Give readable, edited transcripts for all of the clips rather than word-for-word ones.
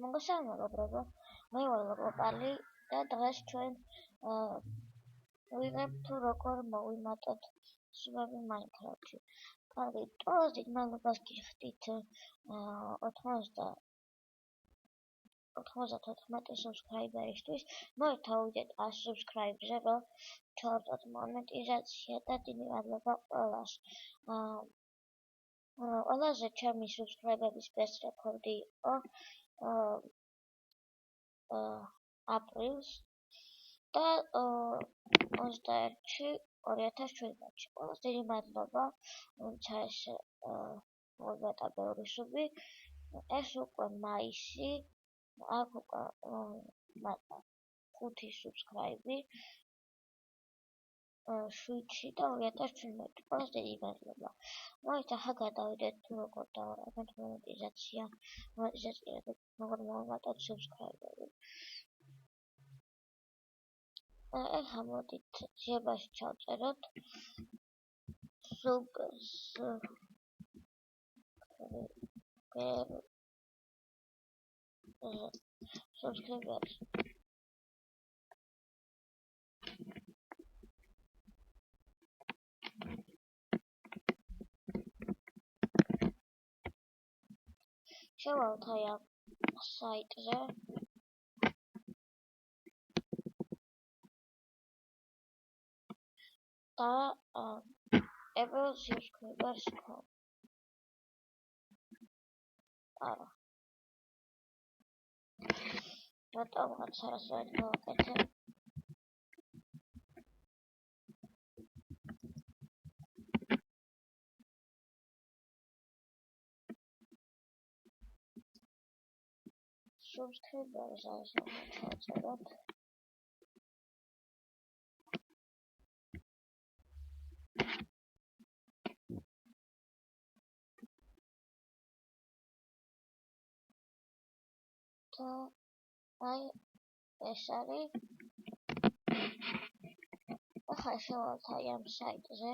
მოგესალმებით, მე ვარ ლოკალი და დღეს ჩვენ ვიღებ თუ როგორ მოვიმატოთ სვები Minecraft-ში. კარგი, ტოლოს დიდ მადლობას გიხდით 94 subscriber-ისთვის. მოვით 100 subscriber-ზე, რომ ჩავარდოთ მონეტიზაცია და დიდი მადლობა ყველას. ყველაზე ჩემი subscriber-ების best record-ი იყო აპრილს და 21-ში 2017-ში. ყველას დიდი მადლობა, თუმცა ეს მოვიმატა ბევრი სუბი. ეს უკვე მაისი, აქ უკვე 5 subscribe-ი 7-ში და 2017-ში. ყველას დიდი მადლობა. მოვით ახლა გადავიდეთ თუ როგორ დავარაგოთ მონეტიზაცია და როგორ მოვიმატოთ subscriber-ები. ეხლა მოდით ძიებაში ჩავწეროთ subscribers. შევავთ აი ამ საიტზე. და able subscribers com. არა. რატომღაც არასოდეს გავაკეთე. subscribers არის ჩავწეროთ. და აი ეს არის. ახლა შევავთ აი ამ საიტზე.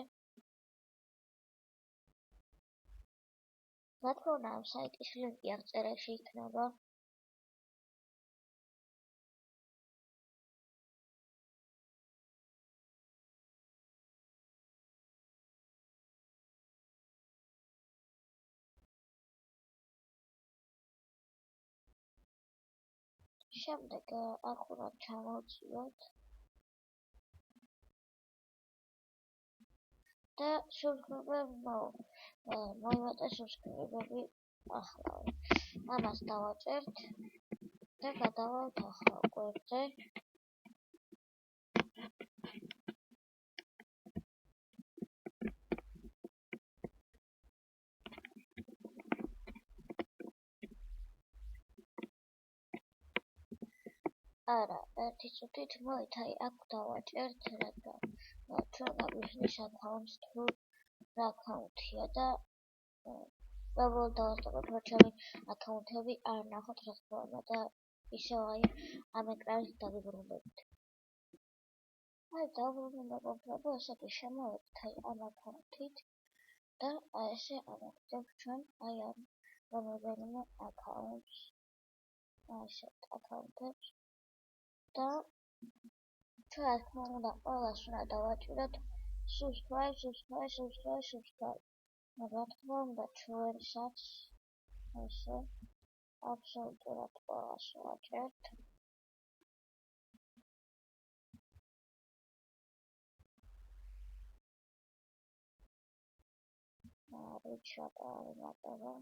რა თქმა უნდა, ამ საიტის ლინკი აღწერაში იქნება. შემდეგ აქ უნდა ჩამოვწიოთ და მოვიმატოთ subscriber-ები ახლა. ამას დავაჭერთ და გადავალთ ახლა გვერდზე. არა, ერთი წუთით მოვით აი აქ დავაჭერთ, რადგან ჩვენ გვაგვიხსნის აკაუნტს თუ რა აკაუნტია და უბრალოდ დავასტопოთ, რომ ჩემი აკაუნტები არ ნახოთ, რა თქმა უნდა, და ისევ აი ამ ეკრანით დაგიბრუნდებით. აი დავბრუნდებით, რომ ესე კი შემოვედით აი ამ აკაუნტით და აი ესე ამოვიდებთ ჩვენ აი ამ რომელიმე აკაუნტს. აი ესეთ აკაუნტებს. და ჩვენ რა თქმა უნდა ყველას უნდა დავაჭიროთ subscribe. რა თქმა უნდა ჩვენსაც ესე აბსოლუტურად ყველას ვაჭერთ. რიჩად ავიმატება.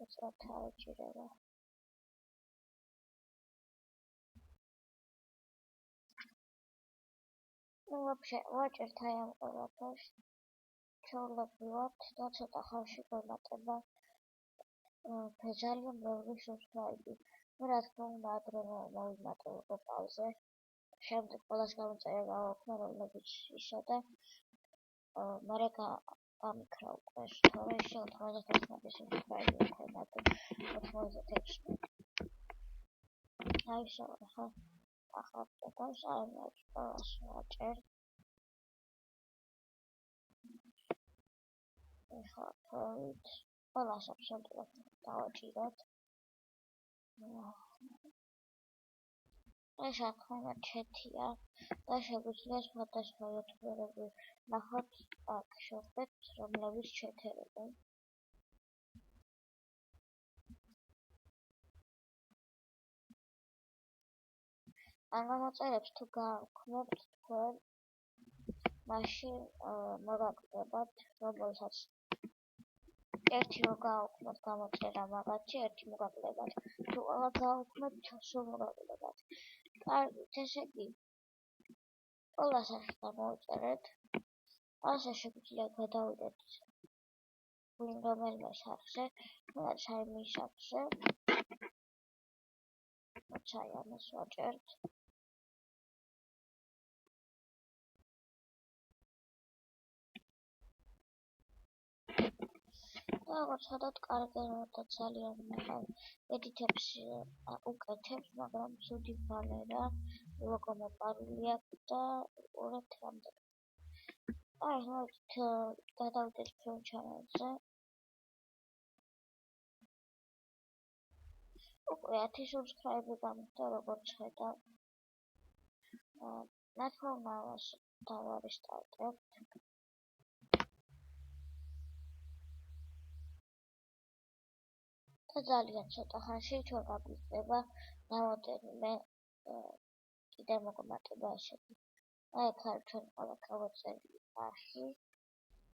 უცბად თავეჭირება. вообще ვაჭერთ აი ამ ყველაფერს. ჩავლებივართ და ცოტა ხანში გვემატება ძალიან ბევრი subscribe-ი. რა თქმა უნდა ადრე მოვიმატე ლოკალზე. შემდეგ ყველას გამოწერა გავაქვნა, რომლებიც ისედე მერე გამიქრა უკვე, თორე ისე 99 subscribe-ი მქონდა თუ 96. აი ისე ახლა ტოტალს არის ყველას ვაჭერთ. ეხლა ყველას აბსოლუტურად დავაჭიროთ. ეს აქונה ჩეთია და შეგვიძლია სხვადასხვა იათვერები ნახოთ აქ შევხვდეთ რომლებიც ჩეთერება. ამ გამოწერებს თუ გააქვთ თქვენ მაშინ მოგაკლებათ რომელსაც ერთი რო გააქვთ გამოწერა მაგათი ერთი მოგაკლებათ თუ ყველა გააქვთ სულ მოგაკლებათ. კარგით, ესე იგი ყველა სახით გამოვიწერეთ. ასე შეგვიძლია გადავიდეთ რომელიმე სახზე, რაც აი მის სახზე. როცა ამას ვაჭერთ. როგორც ვთქვათ, კარგია და ძალიან ედიტებს უკეთებს, მაგრამ ცუდი ბალერა, ლოგო მოპარული აქვს და უყურებთ რამდენი. აი, მოდით გადავიდეთ ჩვენ ჩანელზე. უკვე 10 subscribe გამიხდა, როგორც ხედავ. რა თქმა უნდა, ამას დავარისტარტებთ. და ძალიან ცოტა ხანში ჩვენ გაგვიწდება რამოდენიმე კიდე მოგმატება ესეთი. აი აქ არის ჩვენ ყველა გავაწერილი არხი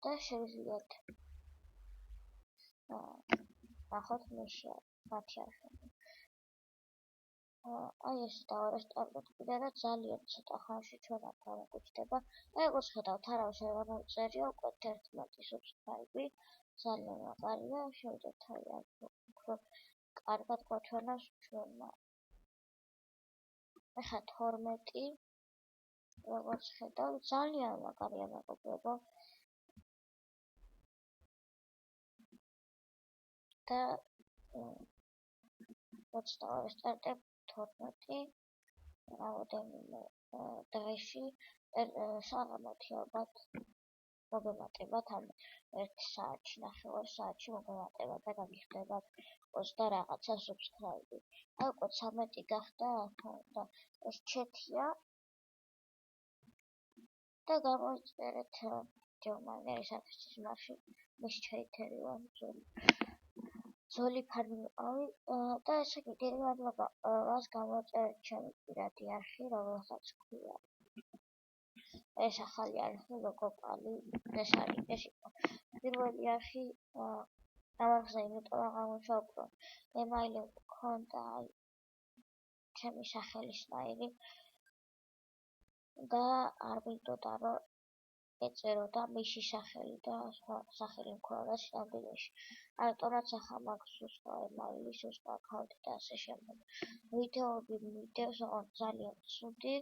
და შევიძლიათ ნახოთ მათი არხები. აი ეს დავარესტარტოთ კიდე და ძალიან ცოტა ხანში ჩვენ აქ გამოგვიჩნდება. აი როგორც ხედავთ, არავის არ გამოწერია, უკვე 11 subscribe. ძალიან მაგარია, შევიდეთ აი აქ უფრო კარგად გვაჩვენებს ჩვენმა. ახლა 12 როგორც ხედავ, ძალიან მაგარია მეგობრებო. და დავარესტარტებ 12 რამოდენიმე დღეში საღამოთი ალბათ მოგემატებათ, ან 1 საათში, ნახევარ საათში მოგემატებათ და გაგიხდებათ 20 და რაღაცა subscribe. აი უკვე 13 გახდა, და ეს ჩეთია და გამოიწერეთ ჯერმანიის აფისის მარში მის ჩეთერი ვარ ზოლი ფარმი ვიყავი და ესე იგი დიდი მადლობა ყველას გამოიწერეთ ჩემი პირადი არხი, რომელსაც ქვია ეს ახალი არხი ლოგოპალი. ეს არის ეს იყო პირველი არხი ამაზე, იმიტომ რომ გამოვშავ ემაილი მქონდა ჩემი სახელის ნაირი და არ მინდოდა რომ ეწეროდა მისი სახელი და სხვა სახელი მქონდა სინამდვილეში. ამიტომაც ახლა მაქვს სხვა ემაილი, სხვა აქაუნტი და ასე შემდეგ. ვიდეოები მივიდევს, ძალიან ცუდი,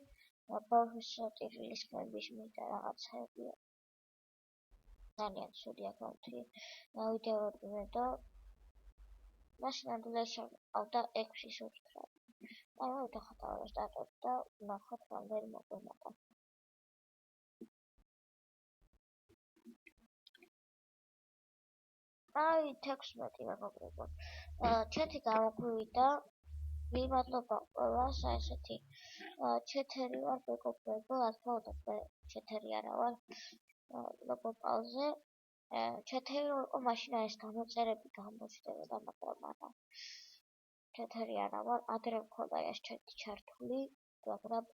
ბავშვის ტირილის ხმების მინდა რაღაცები. ძალიან ცუდი აქაუნტი. ვიდეოები მედო და სინამდვილეში ყავდა 6 subscribe. აი მოვიდა დავარესტარტებ და ნახოთ რამდენი მოგვიმატა. აი 16 მეგობრებო. ჩეთი გამოგვივიდა. მადლობა ყველას, ესეთი ჩეთერი ვარ მეგობრებო, რა თქმა უნდა, ჩეთერი არა ვარ ლოგოპალზე. ჩეთერი რო იყო, მაშინ ეს გამოწერები გამოჩნდებოდა, მაგრამ არა. ჩეთერი არა ვარ, ადრე მქონდა ეს ჩეთი ჩართული, მაგრამ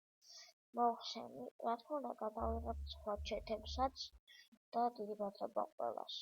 მოხსენი, რა თქმა უნდა, გადავიღებ სხვა ჩეთებსაც და დიდი მადლობა ყველას.